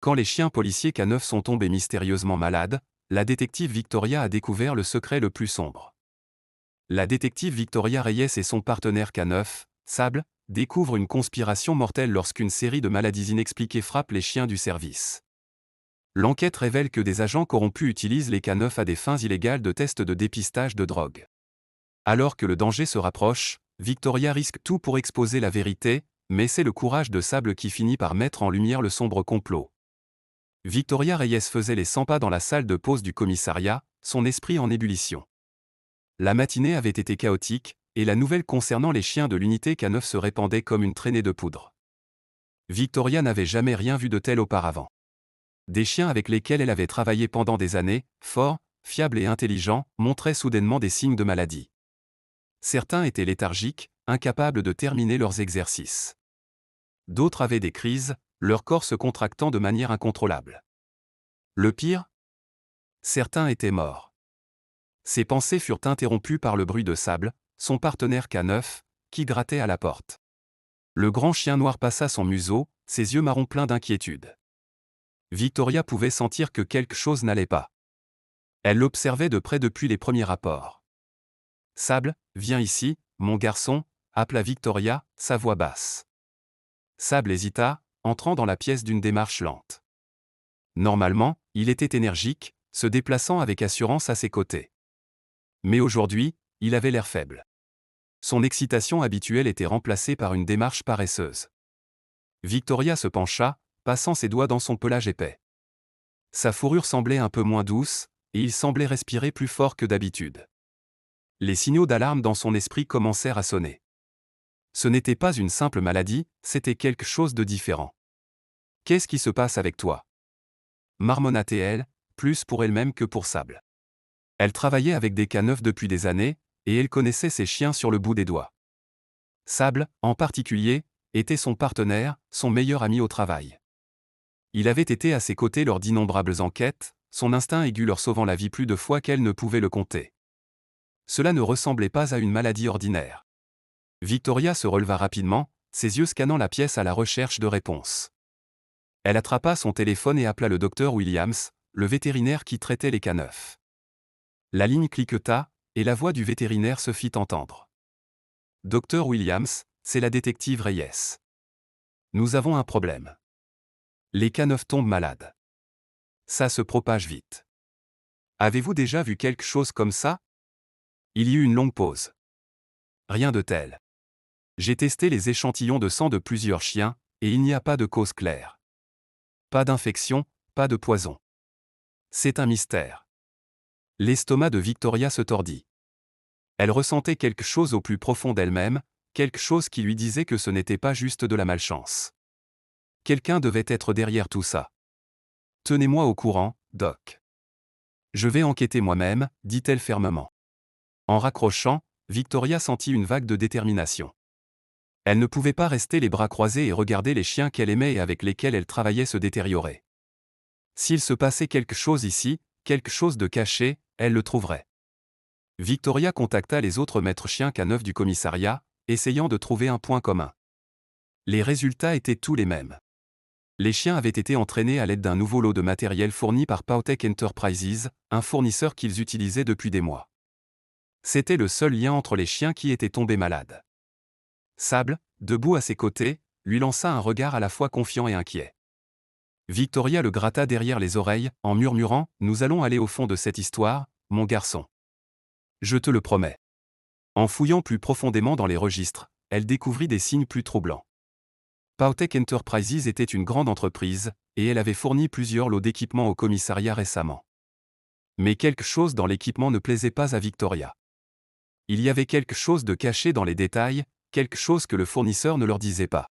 Quand les chiens policiers K9 sont tombés mystérieusement malades, la détective Victoria a découvert le secret le plus sombre. La détective Victoria Reyes et son partenaire K9, Sable, découvrent une conspiration mortelle lorsqu'une série de maladies inexpliquées frappe les chiens du service. L'enquête révèle que des agents corrompus utilisent les K9 à des fins illégales de tests de dépistage de drogue. Alors que le danger se rapproche, Victoria risque tout pour exposer la vérité, mais c'est le courage de Sable qui finit par mettre en lumière le sombre complot. Victoria Reyes faisait les 100 pas dans la salle de pause du commissariat, son esprit en ébullition. La matinée avait été chaotique, et la nouvelle concernant les chiens de l'unité K9 se répandait comme une traînée de poudre. Victoria n'avait jamais rien vu de tel auparavant. Des chiens avec lesquels elle avait travaillé pendant des années, forts, fiables et intelligents, montraient soudainement des signes de maladie. Certains étaient léthargiques, incapables de terminer leurs exercices. D'autres avaient des crises, leur corps se contractant de manière incontrôlable. Le pire ? Certains étaient morts. Ses pensées furent interrompues par le bruit de Sable, son partenaire K9, qui grattait à la porte. Le grand chien noir passa son museau, ses yeux marrons pleins d'inquiétude. Victoria pouvait sentir que quelque chose n'allait pas. Elle l'observait de près depuis les premiers rapports. « Sable, viens ici, mon garçon », appela Victoria, sa voix basse. Sable hésita, entrant dans la pièce d'une démarche lente. Normalement, il était énergique, se déplaçant avec assurance à ses côtés. Mais aujourd'hui, il avait l'air faible. Son excitation habituelle était remplacée par une démarche paresseuse. Victoria se pencha, passant ses doigts dans son pelage épais. Sa fourrure semblait un peu moins douce, et il semblait respirer plus fort que d'habitude. Les signaux d'alarme dans son esprit commencèrent à sonner. Ce n'était pas une simple maladie, c'était quelque chose de différent. « Qu'est-ce qui se passe avec toi ?» marmonna-t-elle, plus pour elle-même que pour Sable. Elle travaillait avec des K9 depuis des années, et elle connaissait ses chiens sur le bout des doigts. Sable, en particulier, était son partenaire, son meilleur ami au travail. Il avait été à ses côtés lors d'innombrables enquêtes, son instinct aigu leur sauvant la vie plus de fois qu'elle ne pouvait le compter. Cela ne ressemblait pas à une maladie ordinaire. Victoria se releva rapidement, ses yeux scannant la pièce à la recherche de réponses. Elle attrapa son téléphone et appela le docteur Williams, le vétérinaire qui traitait les K9. La ligne cliqueta, et la voix du vétérinaire se fit entendre. « Docteur Williams, c'est la détective Reyes. Nous avons un problème. Les K9 tombent malades. Ça se propage vite. Avez-vous déjà vu quelque chose comme ça ?» Il y eut une longue pause. Rien de tel. J'ai testé les échantillons de sang de plusieurs chiens, et il n'y a pas de cause claire. Pas d'infection, pas de poison. C'est un mystère. L'estomac de Victoria se tordit. Elle ressentait quelque chose au plus profond d'elle-même, quelque chose qui lui disait que ce n'était pas juste de la malchance. Quelqu'un devait être derrière tout ça. « Tenez-moi au courant, Doc. »« Je vais enquêter moi-même, » dit-elle fermement. En raccrochant, Victoria sentit une vague de détermination. Elle ne pouvait pas rester les bras croisés et regarder les chiens qu'elle aimait et avec lesquels elle travaillait se détériorer. S'il se passait quelque chose ici, quelque chose de caché, elle le trouverait. Victoria contacta les autres maîtres chiens K9 du commissariat, essayant de trouver un point commun. Les résultats étaient tous les mêmes. Les chiens avaient été entraînés à l'aide d'un nouveau lot de matériel fourni par Powtech Enterprises, un fournisseur qu'ils utilisaient depuis des mois. C'était le seul lien entre les chiens qui étaient tombés malades. Sable, debout à ses côtés, lui lança un regard à la fois confiant et inquiet. Victoria le gratta derrière les oreilles, en murmurant « Nous allons aller au fond de cette histoire, mon garçon. Je te le promets. » En fouillant plus profondément dans les registres, elle découvrit des signes plus troublants. Powtech Enterprises était une grande entreprise, et elle avait fourni plusieurs lots d'équipements au commissariat récemment. Mais quelque chose dans l'équipement ne plaisait pas à Victoria. Il y avait quelque chose de caché dans les détails, quelque chose que le fournisseur ne leur disait pas.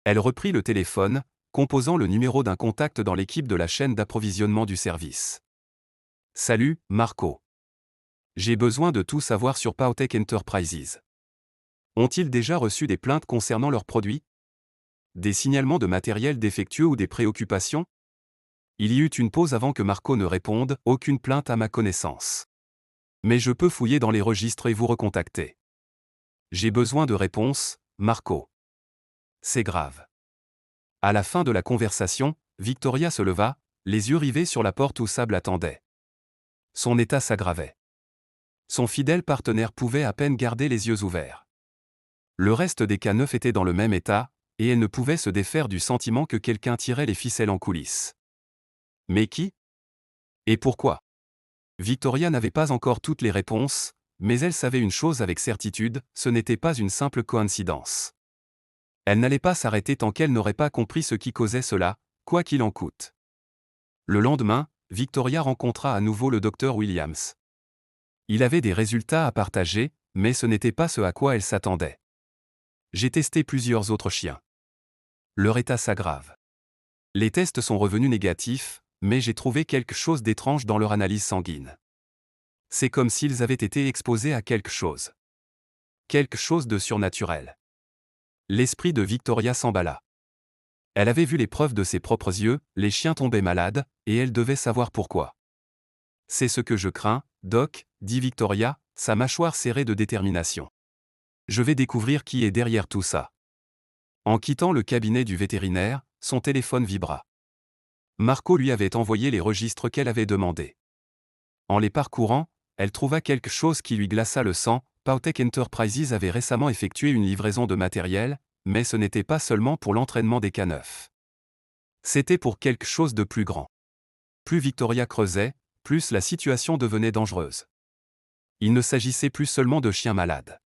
Elle reprit le téléphone, composant le numéro d'un contact dans l'équipe de la chaîne d'approvisionnement du service. « Salut, Marco. J'ai besoin de tout savoir sur Powtech Enterprises. Ont-ils déjà reçu des plaintes concernant leurs produits? Des signalements de matériel défectueux ou des préoccupations? » Il y eut une pause avant que Marco ne réponde « Aucune plainte à ma connaissance. Mais je peux fouiller dans les registres et vous recontacter. J'ai besoin de réponses, Marco. C'est grave. » À la fin de la conversation, Victoria se leva, les yeux rivés sur la porte où Sable attendait. Son état s'aggravait. Son fidèle partenaire pouvait à peine garder les yeux ouverts. Le reste des K9 était dans le même état, et elle ne pouvait se défaire du sentiment que quelqu'un tirait les ficelles en coulisses. Mais qui? Et pourquoi? Victoria n'avait pas encore toutes les réponses, mais elle savait une chose avec certitude, ce n'était pas une simple coïncidence. Elle n'allait pas s'arrêter tant qu'elle n'aurait pas compris ce qui causait cela, quoi qu'il en coûte. Le lendemain, Victoria rencontra à nouveau le docteur Williams. Il avait des résultats à partager, mais ce n'était pas ce à quoi elle s'attendait. J'ai testé plusieurs autres chiens. Leur état s'aggrave. Les tests sont revenus négatifs, mais j'ai trouvé quelque chose d'étrange dans leur analyse sanguine. C'est comme s'ils avaient été exposés à quelque chose. Quelque chose de surnaturel. L'esprit de Victoria s'emballa. Elle avait vu les preuves de ses propres yeux, les chiens tombaient malades, et elle devait savoir pourquoi. C'est ce que je crains, Doc, dit Victoria, sa mâchoire serrée de détermination. Je vais découvrir qui est derrière tout ça. En quittant le cabinet du vétérinaire, son téléphone vibra. Marco lui avait envoyé les registres qu'elle avait demandés. En les parcourant, elle trouva quelque chose qui lui glaça le sang. Powtech Enterprises avait récemment effectué une livraison de matériel, mais ce n'était pas seulement pour l'entraînement des K9. C'était pour quelque chose de plus grand. Plus Victoria creusait, plus la situation devenait dangereuse. Il ne s'agissait plus seulement de chiens malades.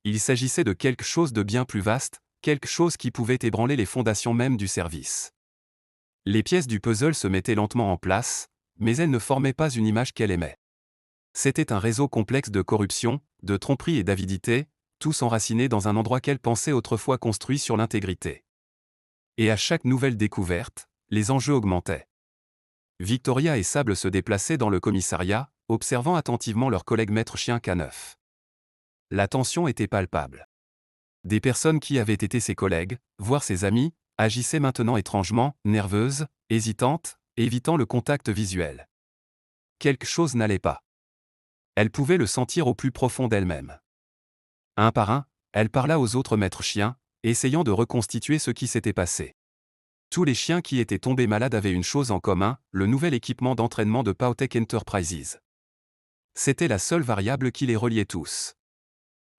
Il s'agissait de quelque chose de bien plus vaste, quelque chose qui pouvait ébranler les fondations mêmes du service. Les pièces du puzzle se mettaient lentement en place, mais elles ne formaient pas une image qu'elle aimait. C'était un réseau complexe de corruption, de tromperie et d'avidité, tous enracinés dans un endroit qu'elle pensait autrefois construit sur l'intégrité. Et à chaque nouvelle découverte, les enjeux augmentaient. Victoria et Sable se déplaçaient dans le commissariat, observant attentivement leur collègue maître chien K9. La tension était palpable. Des personnes qui avaient été ses collègues, voire ses amis, agissaient maintenant étrangement, nerveuses, hésitantes, évitant le contact visuel. Quelque chose n'allait pas. Elle pouvait le sentir au plus profond d'elle-même. Un par un, elle parla aux autres maîtres chiens, essayant de reconstituer ce qui s'était passé. Tous les chiens qui étaient tombés malades avaient une chose en commun, le nouvel équipement d'entraînement de Powtech Enterprises. C'était la seule variable qui les reliait tous.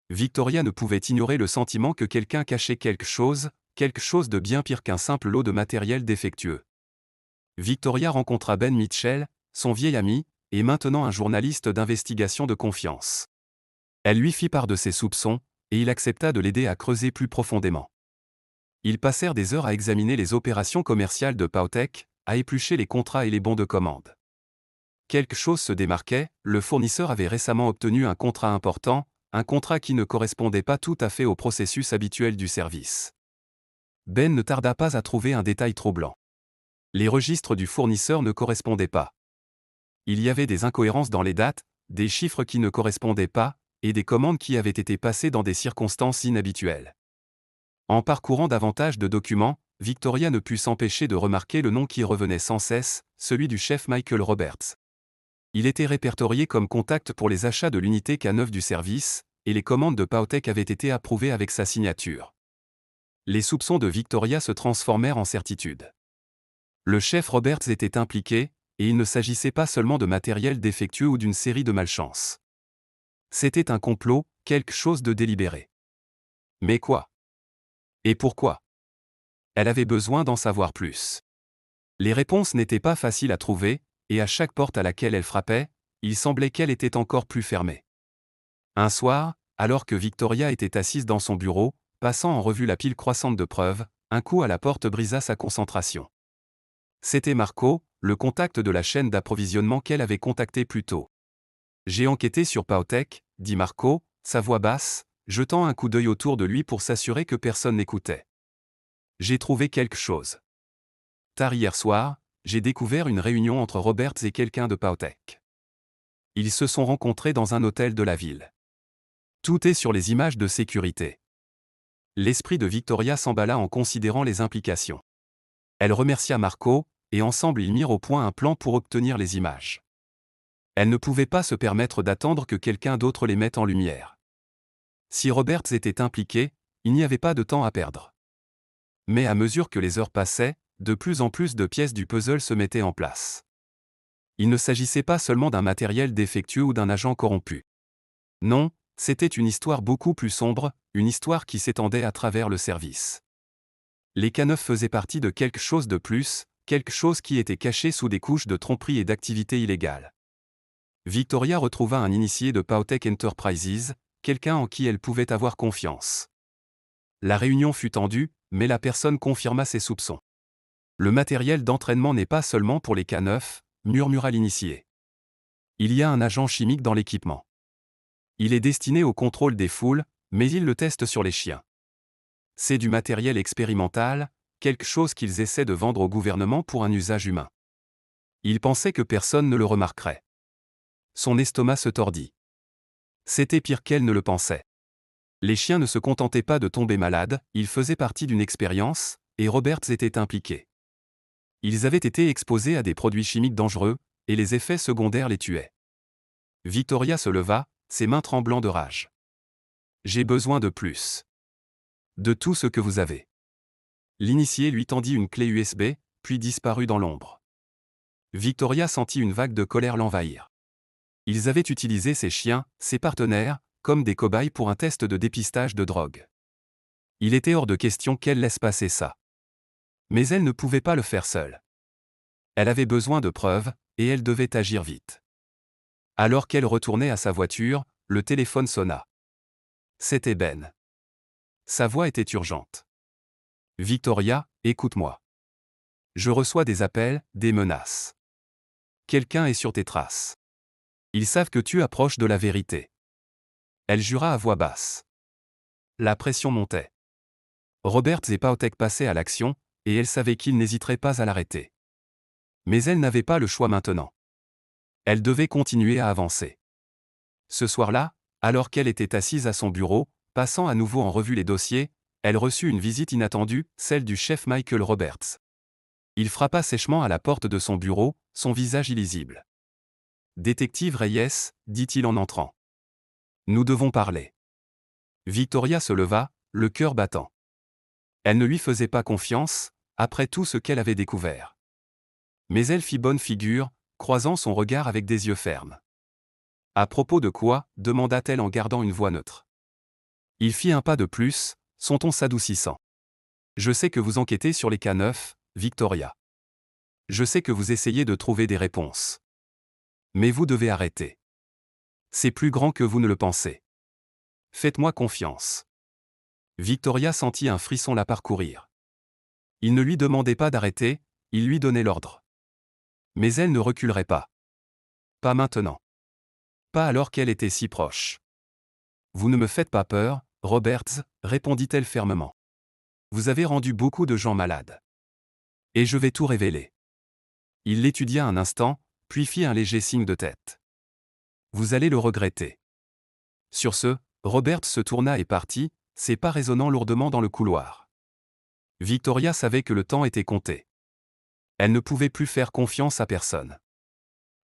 Victoria ne pouvait ignorer le sentiment que quelqu'un cachait quelque chose de bien pire qu'un simple lot de matériel défectueux. Victoria rencontra Ben Mitchell, son vieil ami, et maintenant un journaliste d'investigation de confiance. Elle lui fit part de ses soupçons, et il accepta de l'aider à creuser plus profondément. Ils passèrent des heures à examiner les opérations commerciales de Powtech, à éplucher les contrats et les bons de commande. Quelque chose se démarquait, le fournisseur avait récemment obtenu un contrat important, un contrat qui ne correspondait pas tout à fait au processus habituel du service. Ben ne tarda pas à trouver un détail troublant. Les registres du fournisseur ne correspondaient pas. Il y avait des incohérences dans les dates, des chiffres qui ne correspondaient pas, et des commandes qui avaient été passées dans des circonstances inhabituelles. En parcourant davantage de documents, Victoria ne put s'empêcher de remarquer le nom qui revenait sans cesse, celui du chef Michael Roberts. Il était répertorié comme contact pour les achats de l'unité K9 du service, et les commandes de Powtech avaient été approuvées avec sa signature. Les soupçons de Victoria se transformèrent en certitude. Le chef Roberts était impliqué, et il ne s'agissait pas seulement de matériel défectueux ou d'une série de malchances. C'était un complot, quelque chose de délibéré. Mais quoi? Et pourquoi? Elle avait besoin d'en savoir plus. Les réponses n'étaient pas faciles à trouver, et à chaque porte à laquelle elle frappait, il semblait qu'elle était encore plus fermée. Un soir, alors que Victoria était assise dans son bureau, passant en revue la pile croissante de preuves, un coup à la porte brisa sa concentration. C'était Marco, le contact de la chaîne d'approvisionnement qu'elle avait contacté plus tôt. J'ai enquêté sur Powtech, dit Marco, sa voix basse, jetant un coup d'œil autour de lui pour s'assurer que personne n'écoutait. J'ai trouvé quelque chose. Tard hier soir, j'ai découvert une réunion entre Roberts et quelqu'un de Powtech. Ils se sont rencontrés dans un hôtel de la ville. Tout est sur les images de sécurité. L'esprit de Victoria s'emballa en considérant les implications. Elle remercia Marco, et ensemble ils mirent au point un plan pour obtenir les images. Elle ne pouvait pas se permettre d'attendre que quelqu'un d'autre les mette en lumière. Si Roberts était impliqué, il n'y avait pas de temps à perdre. Mais à mesure que les heures passaient, de plus en plus de pièces du puzzle se mettaient en place. Il ne s'agissait pas seulement d'un matériel défectueux ou d'un agent corrompu. Non, c'était une histoire beaucoup plus sombre, une histoire qui s'étendait à travers le service. Les K9 faisaient partie de quelque chose de plus, quelque chose qui était caché sous des couches de tromperie et d'activités illégales. Victoria retrouva un initié de Powtech Enterprises, quelqu'un en qui elle pouvait avoir confiance. La réunion fut tendue, mais la personne confirma ses soupçons. Le matériel d'entraînement n'est pas seulement pour les K9, murmura l'initié. Il y a un agent chimique dans l'équipement. Il est destiné au contrôle des foules, mais il le teste sur les chiens. C'est du matériel expérimental, quelque chose qu'ils essaient de vendre au gouvernement pour un usage humain. Il pensait que personne ne le remarquerait. Son estomac se tordit. C'était pire qu'elle ne le pensait. Les chiens ne se contentaient pas de tomber malades, ils faisaient partie d'une expérience, et Roberts était impliqué. Ils avaient été exposés à des produits chimiques dangereux, et les effets secondaires les tuaient. Victoria se leva, ses mains tremblant de rage. J'ai besoin de plus. De tout ce que vous avez. L'initié lui tendit une clé USB, puis disparut dans l'ombre. Victoria sentit une vague de colère l'envahir. Ils avaient utilisé ses chiens, ses partenaires, comme des cobayes pour un test de dépistage de drogue. Il était hors de question qu'elle laisse passer ça. Mais elle ne pouvait pas le faire seule. Elle avait besoin de preuves, et elle devait agir vite. Alors qu'elle retournait à sa voiture, le téléphone sonna. C'était Ben. Sa voix était urgente. Victoria, écoute-moi. Je reçois des appels, des menaces. Quelqu'un est sur tes traces. Ils savent que tu approches de la vérité. Elle jura à voix basse. La pression montait. Roberts et Powtech passaient à l'action, et elle savait qu'ils n'hésiteraient pas à l'arrêter. Mais elle n'avait pas le choix maintenant. Elle devait continuer à avancer. Ce soir-là, alors qu'elle était assise à son bureau, passant à nouveau en revue les dossiers, elle reçut une visite inattendue, celle du chef Michael Roberts. Il frappa sèchement à la porte de son bureau, son visage illisible. « Détective Reyes », dit-il en entrant. « Nous devons parler. » Victoria se leva, le cœur battant. Elle ne lui faisait pas confiance, après tout ce qu'elle avait découvert. Mais elle fit bonne figure, croisant son regard avec des yeux fermes. « À propos de quoi ?» demanda-t-elle en gardant une voix neutre. Il fit un pas de plus, son ton s'adoucissant. « Je sais que vous enquêtez sur les K9, Victoria. Je sais que vous essayez de trouver des réponses. Mais vous devez arrêter. C'est plus grand que vous ne le pensez. Faites-moi confiance. » Victoria sentit un frisson la parcourir. Il ne lui demandait pas d'arrêter, il lui donnait l'ordre. Mais elle ne reculerait pas. Pas maintenant. Pas alors qu'elle était si proche. « Vous ne me faites pas peur, Roberts, » répondit-elle fermement. « Vous avez rendu beaucoup de gens malades. Et je vais tout révéler. » Il l'étudia un instant, puis fit un léger signe de tête. « Vous allez le regretter. » Sur ce, Roberts se tourna et partit, ses pas résonnant lourdement dans le couloir. Victoria savait que le temps était compté. Elle ne pouvait plus faire confiance à personne.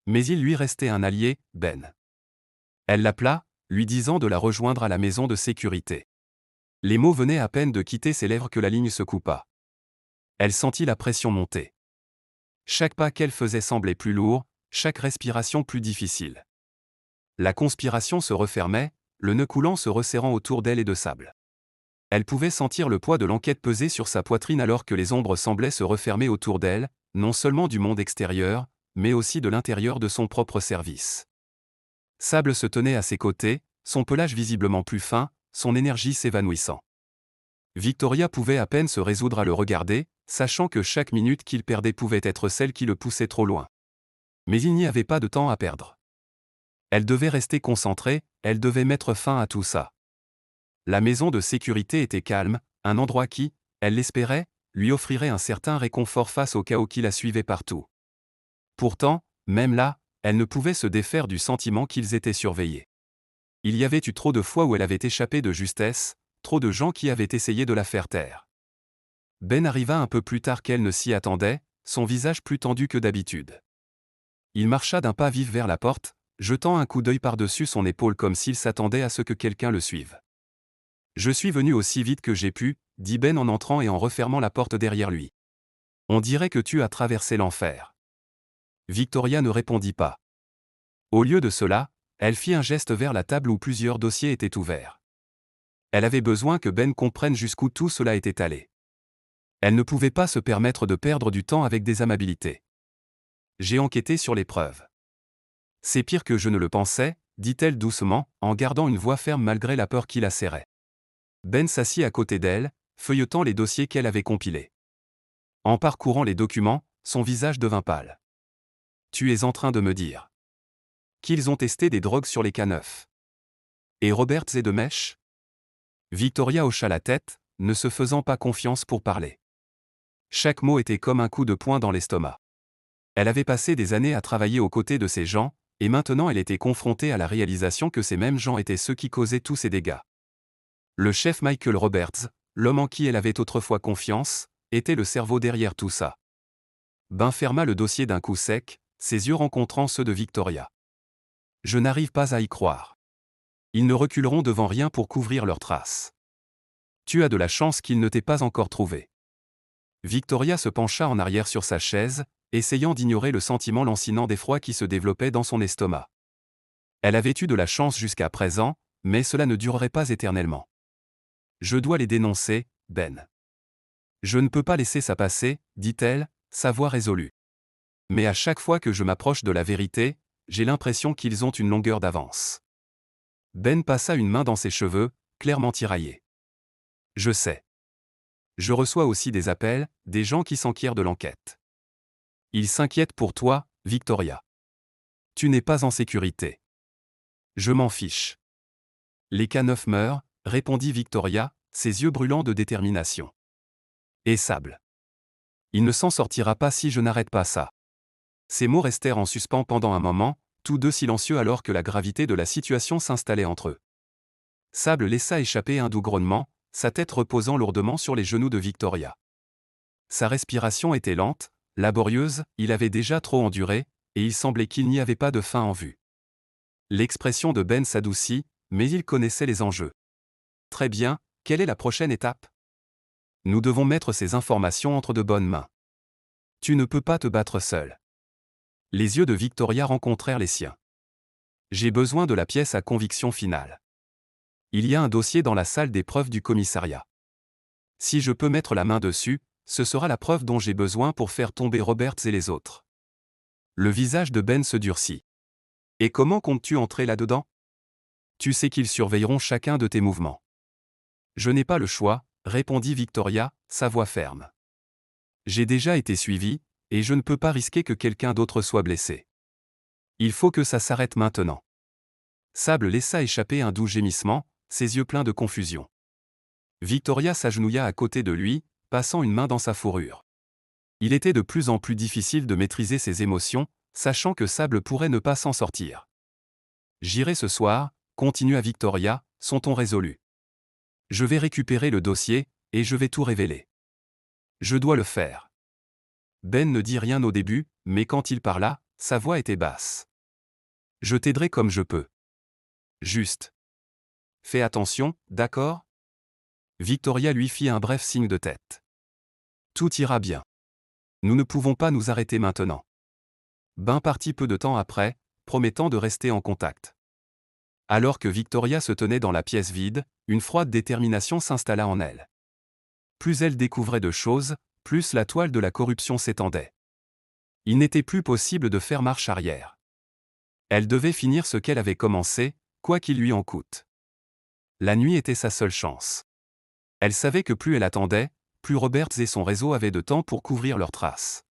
Mais il lui restait un allié, Ben. Elle l'appela, lui disant de la rejoindre à la maison de sécurité. Les mots venaient à peine de quitter ses lèvres que la ligne se coupa. Elle sentit la pression monter. Chaque pas qu'elle faisait semblait plus lourd, chaque respiration plus difficile. La conspiration se refermait, le nœud coulant se resserrant autour d'elle et de Sable. Elle pouvait sentir le poids de l'enquête peser sur sa poitrine alors que les ombres semblaient se refermer autour d'elle, non seulement du monde extérieur, mais aussi de l'intérieur de son propre service. Sable se tenait à ses côtés, son pelage visiblement plus fin, son énergie s'évanouissant. Victoria pouvait à peine se résoudre à le regarder, sachant que chaque minute qu'il perdait pouvait être celle qui le poussait trop loin. Mais il n'y avait pas de temps à perdre. Elle devait rester concentrée, elle devait mettre fin à tout ça. La maison de sécurité était calme, un endroit qui, elle l'espérait, lui offrirait un certain réconfort face au chaos qui la suivait partout. Pourtant, même là, elle ne pouvait se défaire du sentiment qu'ils étaient surveillés. Il y avait eu trop de fois où elle avait échappé de justesse, trop de gens qui avaient essayé de la faire taire. Ben arriva un peu plus tard qu'elle ne s'y attendait, son visage plus tendu que d'habitude. Il marcha d'un pas vif vers la porte, jetant un coup d'œil par-dessus son épaule comme s'il s'attendait à ce que quelqu'un le suive. « Je suis venu aussi vite que j'ai pu » dit Ben en entrant et en refermant la porte derrière lui. On dirait que tu as traversé l'enfer. Victoria ne répondit pas. Au lieu de cela, elle fit un geste vers la table où plusieurs dossiers étaient ouverts. Elle avait besoin que Ben comprenne jusqu'où tout cela était allé. Elle ne pouvait pas se permettre de perdre du temps avec des amabilités. J'ai enquêté sur les preuves. C'est pire que je ne le pensais, dit-elle doucement, en gardant une voix ferme malgré la peur qui la serrait. Ben s'assit à côté d'elle, feuilletant les dossiers qu'elle avait compilés. En parcourant les documents, son visage devint pâle. Tu es en train de me dire qu'ils ont testé des drogues sur les K9. Et Roberts et de Mèche? Victoria hocha la tête, ne se faisant pas confiance pour parler. Chaque mot était comme un coup de poing dans l'estomac. Elle avait passé des années à travailler aux côtés de ces gens, et maintenant elle était confrontée à la réalisation que ces mêmes gens étaient ceux qui causaient tous ces dégâts. Le chef Michael Roberts, l'homme en qui elle avait autrefois confiance, était le cerveau derrière tout ça. Ben ferma le dossier d'un coup sec, ses yeux rencontrant ceux de Victoria. Je n'arrive pas à y croire. Ils ne reculeront devant rien pour couvrir leurs traces. Tu as de la chance qu'ils ne t'aient pas encore trouvé. Victoria se pencha en arrière sur sa chaise, essayant d'ignorer le sentiment lancinant d'effroi qui se développait dans son estomac. Elle avait eu de la chance jusqu'à présent, mais cela ne durerait pas éternellement. Je dois les dénoncer, Ben. Je ne peux pas laisser ça passer, dit-elle, sa voix résolue. Mais à chaque fois que je m'approche de la vérité, j'ai l'impression qu'ils ont une longueur d'avance. Ben passa une main dans ses cheveux, clairement tiraillés. Je sais. Je reçois aussi des appels, des gens qui s'enquièrent de l'enquête. Ils s'inquiètent pour toi, Victoria. Tu n'es pas en sécurité. Je m'en fiche. Les K9 meurent, répondit Victoria, ses yeux brûlants de détermination. Et Sable. Il ne s'en sortira pas si je n'arrête pas ça. Ces mots restèrent en suspens pendant un moment, tous deux silencieux alors que la gravité de la situation s'installait entre eux. Sable laissa échapper un doux grognement, sa tête reposant lourdement sur les genoux de Victoria. Sa respiration était lente, laborieuse, il avait déjà trop enduré, et il semblait qu'il n'y avait pas de fin en vue. L'expression de Ben s'adoucit, mais il connaissait les enjeux. Très bien, quelle est la prochaine étape? Nous devons mettre ces informations entre de bonnes mains. Tu ne peux pas te battre seul. Les yeux de Victoria rencontrèrent les siens. J'ai besoin de la pièce à conviction finale. Il y a un dossier dans la salle des preuves du commissariat. Si je peux mettre la main dessus, ce sera la preuve dont j'ai besoin pour faire tomber Roberts et les autres. Le visage de Ben se durcit. Et comment comptes-tu entrer là-dedans? Tu sais qu'ils surveilleront chacun de tes mouvements. Je n'ai pas le choix, répondit Victoria, sa voix ferme. J'ai déjà été suivi, et je ne peux pas risquer que quelqu'un d'autre soit blessé. Il faut que ça s'arrête maintenant. Sable laissa échapper un doux gémissement, ses yeux pleins de confusion. Victoria s'agenouilla à côté de lui, passant une main dans sa fourrure. Il était de plus en plus difficile de maîtriser ses émotions, sachant que Sable pourrait ne pas s'en sortir. J'irai ce soir, continua Victoria, son ton résolu. Je vais récupérer le dossier, et je vais tout révéler. Je dois le faire. Ben ne dit rien au début, mais quand il parla, sa voix était basse. Je t'aiderai comme je peux. Juste. Fais attention, d'accord? Victoria lui fit un bref signe de tête. Tout ira bien. Nous ne pouvons pas nous arrêter maintenant. Ben partit peu de temps après, promettant de rester en contact. Alors que Victoria se tenait dans la pièce vide, une froide détermination s'installa en elle. Plus elle découvrait de choses, plus la toile de la corruption s'étendait. Il n'était plus possible de faire marche arrière. Elle devait finir ce qu'elle avait commencé, quoi qu'il lui en coûte. La nuit était sa seule chance. Elle savait que plus elle attendait, plus Roberts et son réseau avaient de temps pour couvrir leurs traces.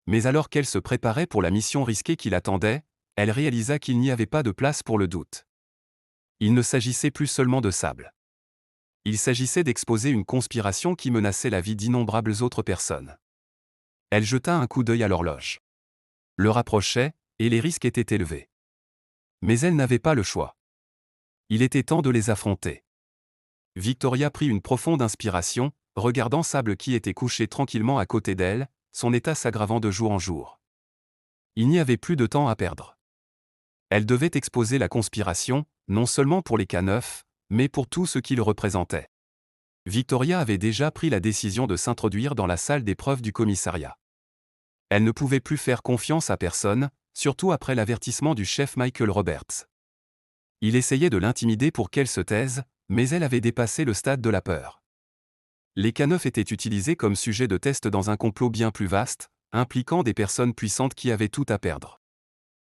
Mais alors qu'elle se préparait pour la mission risquée qui l'attendait, elle réalisa qu'il n'y avait pas de place pour le doute. Il ne s'agissait plus seulement de Sable. Il s'agissait d'exposer une conspiration qui menaçait la vie d'innombrables autres personnes. Elle jeta un coup d'œil à l'horloge. L'heure approchait, et les risques étaient élevés. Mais elle n'avait pas le choix. Il était temps de les affronter. Victoria prit une profonde inspiration, regardant Sable qui était couché tranquillement à côté d'elle, son état s'aggravant de jour en jour. Il n'y avait plus de temps à perdre. Elle devait exposer la conspiration, non seulement pour les K9, mais pour tout ce qu'ils représentaient. Victoria avait déjà pris la décision de s'introduire dans la salle d'épreuve du commissariat. Elle ne pouvait plus faire confiance à personne, surtout après l'avertissement du chef Michael Roberts. Il essayait de l'intimider pour qu'elle se taise, mais elle avait dépassé le stade de la peur. Les K9 étaient utilisés comme sujet de test dans un complot bien plus vaste, impliquant des personnes puissantes qui avaient tout à perdre.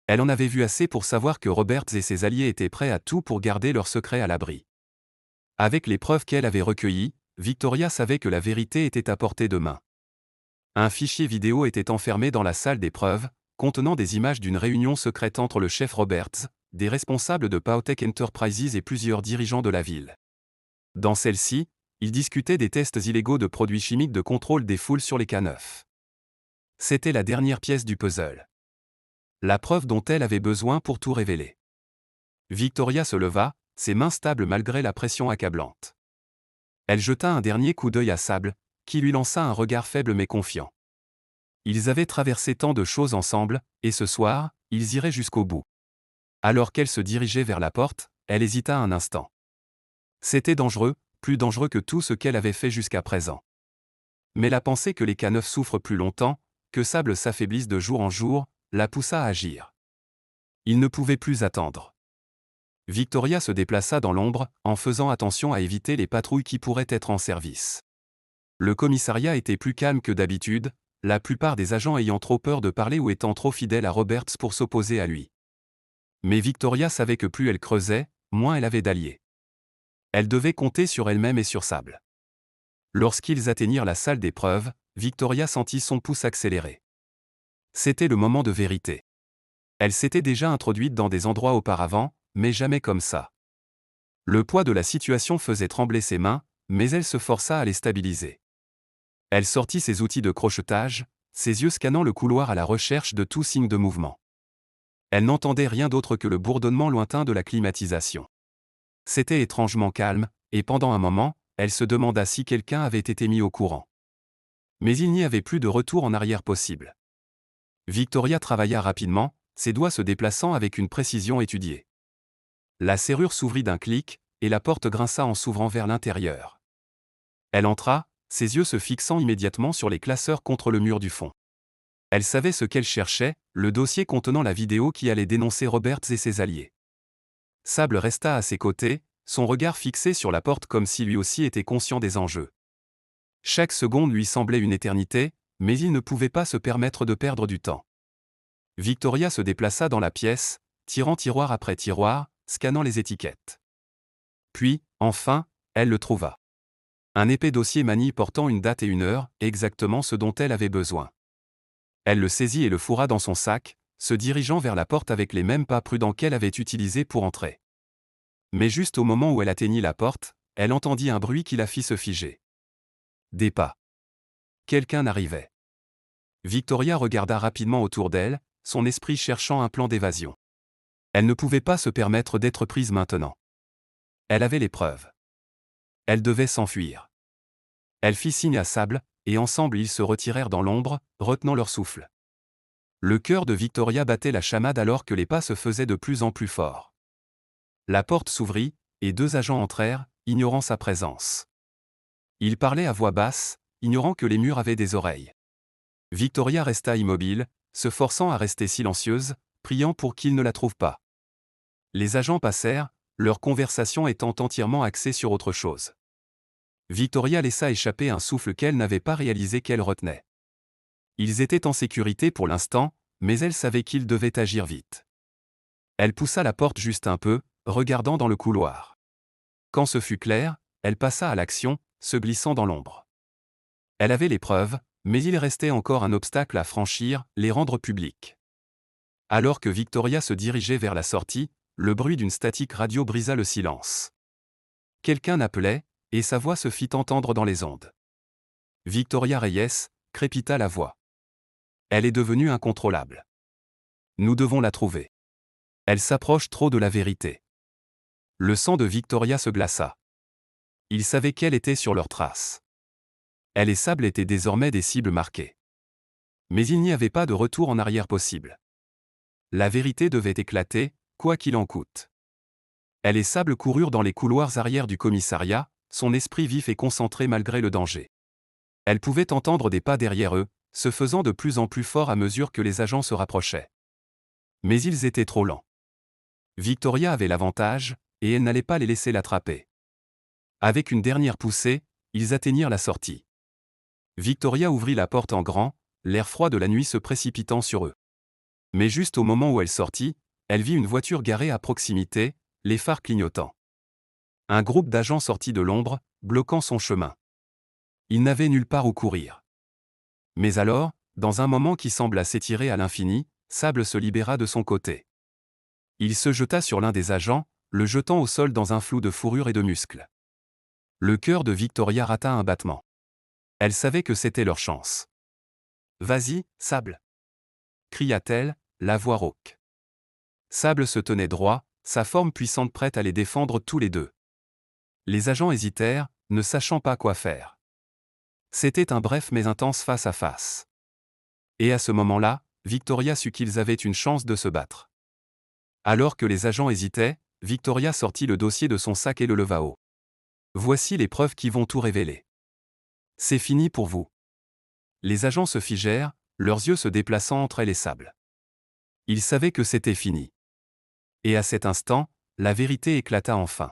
Elle en avait vu assez pour savoir que Roberts et ses alliés étaient prêts à tout pour garder leur secret à l'abri. Avec les preuves qu'elle avait recueillies, Victoria savait que la vérité était à portée de main. Un fichier vidéo était enfermé dans la salle d'épreuve, contenant des images d'une réunion secrète entre le chef Roberts, des responsables de Powtech Enterprises et plusieurs dirigeants de la ville. Dans celle-ci, ils discutaient des tests illégaux de produits chimiques de contrôle des foules sur les K9. C'était la dernière pièce du puzzle. La preuve dont elle avait besoin pour tout révéler. Victoria se leva, ses mains stables malgré la pression accablante. Elle jeta un dernier coup d'œil à Sable, qui lui lança un regard faible mais confiant. Ils avaient traversé tant de choses ensemble, et ce soir, ils iraient jusqu'au bout. Alors qu'elle se dirigeait vers la porte, elle hésita un instant. C'était dangereux, plus dangereux que tout ce qu'elle avait fait jusqu'à présent. Mais la pensée que les K9 souffrent plus longtemps, que Sable s'affaiblisse de jour en jour, la poussa à agir. Il ne pouvait plus attendre. Victoria se déplaça dans l'ombre, en faisant attention à éviter les patrouilles qui pourraient être en service. Le commissariat était plus calme que d'habitude, la plupart des agents ayant trop peur de parler ou étant trop fidèles à Roberts pour s'opposer à lui. Mais Victoria savait que plus elle creusait, moins elle avait d'alliés. Elle devait compter sur elle-même et sur Sable. Lorsqu'ils atteignirent la salle d'épreuve, Victoria sentit son pouce accélérer. C'était le moment de vérité. Elle s'était déjà introduite dans des endroits auparavant, mais jamais comme ça. Le poids de la situation faisait trembler ses mains, mais elle se força à les stabiliser. Elle sortit ses outils de crochetage, ses yeux scannant le couloir à la recherche de tout signe de mouvement. Elle n'entendait rien d'autre que le bourdonnement lointain de la climatisation. C'était étrangement calme, et pendant un moment, elle se demanda si quelqu'un avait été mis au courant. Mais il n'y avait plus de retour en arrière possible. Victoria travailla rapidement, ses doigts se déplaçant avec une précision étudiée. La serrure s'ouvrit d'un clic, et la porte grinça en s'ouvrant vers l'intérieur. Elle entra, ses yeux se fixant immédiatement sur les classeurs contre le mur du fond. Elle savait ce qu'elle cherchait, le dossier contenant la vidéo qui allait dénoncer Roberts et ses alliés. Sable resta à ses côtés, son regard fixé sur la porte comme si lui aussi était conscient des enjeux. Chaque seconde lui semblait une éternité, mais il ne pouvait pas se permettre de perdre du temps. Victoria se déplaça dans la pièce, tirant tiroir après tiroir, scannant les étiquettes. Puis, enfin, elle le trouva. Un épais dossier manie portant une date et une heure, exactement ce dont elle avait besoin. Elle le saisit et le fourra dans son sac, se dirigeant vers la porte avec les mêmes pas prudents qu'elle avait utilisés pour entrer. Mais juste au moment où elle atteignit la porte, elle entendit un bruit qui la fit se figer. Des pas. Quelqu'un arrivait. Victoria regarda rapidement autour d'elle, son esprit cherchant un plan d'évasion. Elle ne pouvait pas se permettre d'être prise maintenant. Elle avait les preuves. Elle devait s'enfuir. Elle fit signe à Sable, et ensemble ils se retirèrent dans l'ombre, retenant leur souffle. Le cœur de Victoria battait la chamade alors que les pas se faisaient de plus en plus forts. La porte s'ouvrit, et deux agents entrèrent, ignorant sa présence. Ils parlaient à voix basse, ignorant que les murs avaient des oreilles. Victoria resta immobile, se forçant à rester silencieuse, priant pour qu'ils ne la trouvent pas. Les agents passèrent, leur conversation étant entièrement axée sur autre chose. Victoria laissa échapper un souffle qu'elle n'avait pas réalisé qu'elle retenait. Ils étaient en sécurité pour l'instant, mais elle savait qu'ils devaient agir vite. Elle poussa la porte juste un peu, regardant dans le couloir. Quand ce fut clair, elle passa à l'action, se glissant dans l'ombre. Elle avait les preuves, mais il restait encore un obstacle à franchir, les rendre publiques. Alors que Victoria se dirigeait vers la sortie, le bruit d'une statique radio brisa le silence. Quelqu'un appelait, et sa voix se fit entendre dans les ondes. Victoria Reyes, crépita la voix. Elle est devenue incontrôlable. Nous devons la trouver. Elle s'approche trop de la vérité. Le sang de Victoria se glaça. Ils savaient qu'elle était sur leurs traces. Elle et Sable étaient désormais des cibles marquées. Mais il n'y avait pas de retour en arrière possible. La vérité devait éclater, quoi qu'il en coûte. Elle et Sable coururent dans les couloirs arrière du commissariat, son esprit vif et concentré malgré le danger. Elle pouvait entendre des pas derrière eux, se faisant de plus en plus forts à mesure que les agents se rapprochaient. Mais ils étaient trop lents. Victoria avait l'avantage, et elle n'allait pas les laisser l'attraper. Avec une dernière poussée, ils atteignirent la sortie. Victoria ouvrit la porte en grand, l'air froid de la nuit se précipitant sur eux. Mais juste au moment où elle sortit, elle vit une voiture garée à proximité, les phares clignotants. Un groupe d'agents sortit de l'ombre, bloquant son chemin. Il n'avait nulle part où courir. Mais alors, dans un moment qui sembla s'étirer à l'infini, Sable se libéra de son côté. Il se jeta sur l'un des agents, le jetant au sol dans un flou de fourrure et de muscles. Le cœur de Victoria rata un battement. Elle savait que c'était leur chance. « Vas-y, Sable !» cria-t-elle, la voix rauque. Sable se tenait droit, sa forme puissante prête à les défendre tous les deux. Les agents hésitèrent, ne sachant pas quoi faire. C'était un bref mais intense face-à-face. Et à ce moment-là, Victoria sut qu'ils avaient une chance de se battre. Alors que les agents hésitaient, Victoria sortit le dossier de son sac et le leva haut. « Voici les preuves qui vont tout révéler. C'est fini pour vous. » Les agents se figèrent, leurs yeux se déplaçant entre elle et Sable. Ils savaient que c'était fini. Et à cet instant, la vérité éclata enfin.